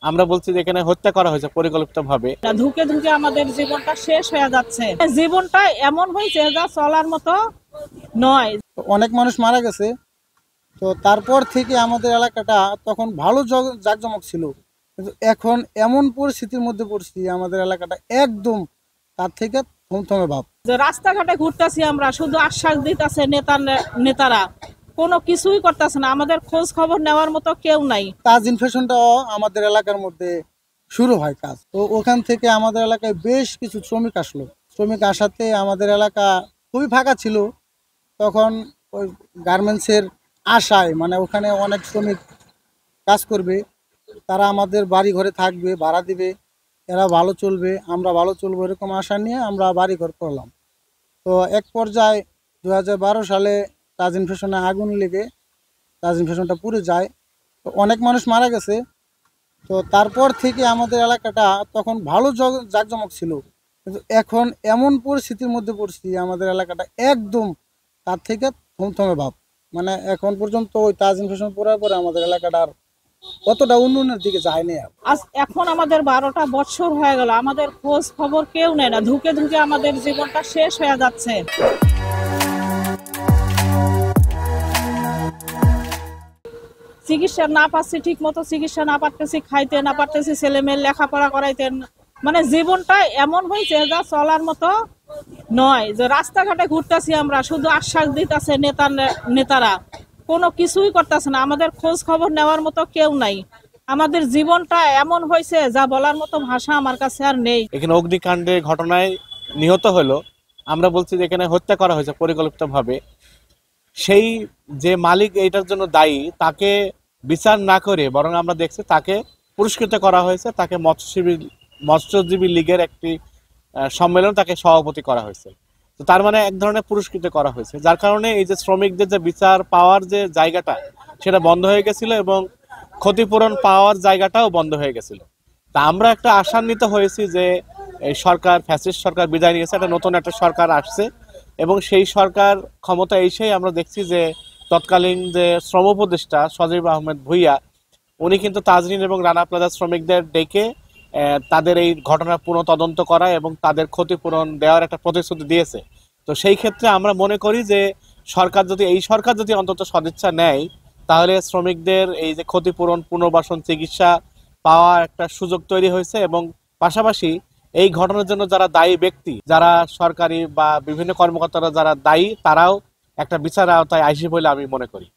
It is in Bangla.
আমরা বলছি যে এখানে হত্যা করা হয়েছে পরিকল্পিতভাবে। ধুকে ধুকে আমাদের জীবনটা শেষ হয়ে যাচ্ছে। জীবনটা এমন হয়েছে যা চলার মতো নয়। অনেক মানুষ মারা গেছে। তো তারপর থেকে আমাদের এলাকাটা তখন ভালো জাঁকজমক ছিল, কিন্তু এখন এমন পরিস্থিতির মধ্যে পড়ছি আমাদের এলাকাটা একদম তার থেকে থমথমে ভাব। যে রাস্তাঘাটে ঘুরতেছি আমরা, শুধু আশ্বাস দিতেছে নেতারা, কোনো কিছুই করতেছে না। আমাদের খোঁজ খবর নেওয়ার মতো কেউ নাই। তাজ ইনফেকশনটাও আমাদের এলাকার মধ্যে শুরু হয় কাজ। তো ওখান থেকে আমাদের এলাকায় বেশ কিছু শ্রমিক আসলো। শ্রমিক আসাতে আমাদের এলাকা খুবই ফাঁকা ছিল। তখন ওই গার্মেন্টসের আশায়, মানে ওখানে অনেক শ্রমিক কাজ করবে, তারা আমাদের বাড়ি ঘরে থাকবে, ভাড়া দিবে, এরা ভালো চলবে, আমরা ভালো চলবো, এরকম আশা নিয়ে আমরা বাড়ি ঘর করলাম। তো এক পর্যায়ে 2012 সালে তাজ ইনফেকশনে আগুন লেগে তাজ ইনফেকশনটা পুড়ে যায়। তো অনেক মানুষ মারা গেছে। তো তারপর থেকে আমাদের এলাকাটা তখন ভালো জাঁকজমক ছিল, কিন্তু এখন এমন পরিস্থিতির মধ্যে পড়ছি আমাদের এলাকাটা একদম তার থেকে থমথমে ভাব। মানে এখন পর্যন্ত ওই তাজ ইনফেকশন পড়ার পরে আমাদের এলাকাটা আর অতটা উন্নয়নের দিকে যায়নি। আজ এখন আমাদের 12টা বছর হয়ে গেল, আমাদের খোঁজ খবর কেউ নেয় না। ধুকে ধুকে আমাদের জীবনটা শেষ হয়ে যাচ্ছে। চিকিৎসা না পাচ্ছি, ঠিক মতো চিকিৎসা না পারতেছি, খাইতে না পারতেছি, ছেলে মেয়ের লেখাপড়া করাইতেন। মানে জীবনটা এমন হয়েছে যা চলার মতো নয়। যে রাস্তাঘাটে ঘুরতেছি আমরা, শুধু আশ্বাস দিতেছে নেতারা, কোনো কিছুই করতেছে না। আমাদের খোঁজ খবর নেওয়ার মতো কেউ নাই। আমাদের জীবনটা এমন হয়েছে যা বলার মতো ভাষা আমার কাছে আর নেই। এখানে অগ্নিকাণ্ডের ঘটনায় নিহত হলো, আমরা বলছি যে এখানে হত্যা করা হয়েছে পরিকল্পিতভাবে। সেই যে মালিক এইটার জন্য দায়ী, তাকে বিচার না করে বরং আমরা দেখছি তাকে পুরস্কৃত করা হয়েছে। তাকে মৎস্যজীবী লীগের একটি সম্মেলন, তাকে সভাপতি করা হয়েছে। তো তার মানে এক ধরনের পুরস্কৃত করা হয়েছে, যার কারণে এই যে শ্রমিকদের যে বিচার পাওয়ার যে জায়গাটা, সেটা বন্ধ হয়ে গেছিল এবং ক্ষতিপূরণ পাওয়ার জায়গাটাও বন্ধ হয়ে গেছিল। তা আমরা একটা আশান্বিত হয়েছি যে এই সরকার, ফ্যাসিস্ট সরকার বিদায় নিয়েছে, একটা নতুন একটা সরকার আসছে এবং সেই সরকার ক্ষমতা এসেই আমরা দেখছি যে তৎকালীন যে শ্রম উপদেষ্টা সজীব আহমেদ ভুইয়া, উনি কিন্তু তাজরিন এবং রানা প্লাজা শ্রমিকদের ডেকে তাদের এই ঘটনার পুনঃ তদন্ত করা এবং তাদের ক্ষতিপূরণ দেওয়ার একটা প্রতিশ্রুতি দিয়েছে। তো সেই ক্ষেত্রে আমরা মনে করি যে এই সরকার যদি অন্তত সদিচ্ছা নেয়, তাহলে শ্রমিকদের এই যে ক্ষতিপূরণ, পুনর্বাসন, চিকিৎসা পাওয়া একটা সুযোগ তৈরি হয়েছে এবং পাশাপাশি এই ঘটনার জন্য যারা দায়ী ব্যক্তি, যারা সরকারি বা বিভিন্ন কর্মকর্তারা যারা দায়ী, তারাও একটা বিচারের আওতায় আইসে বলে আমি মনে করি।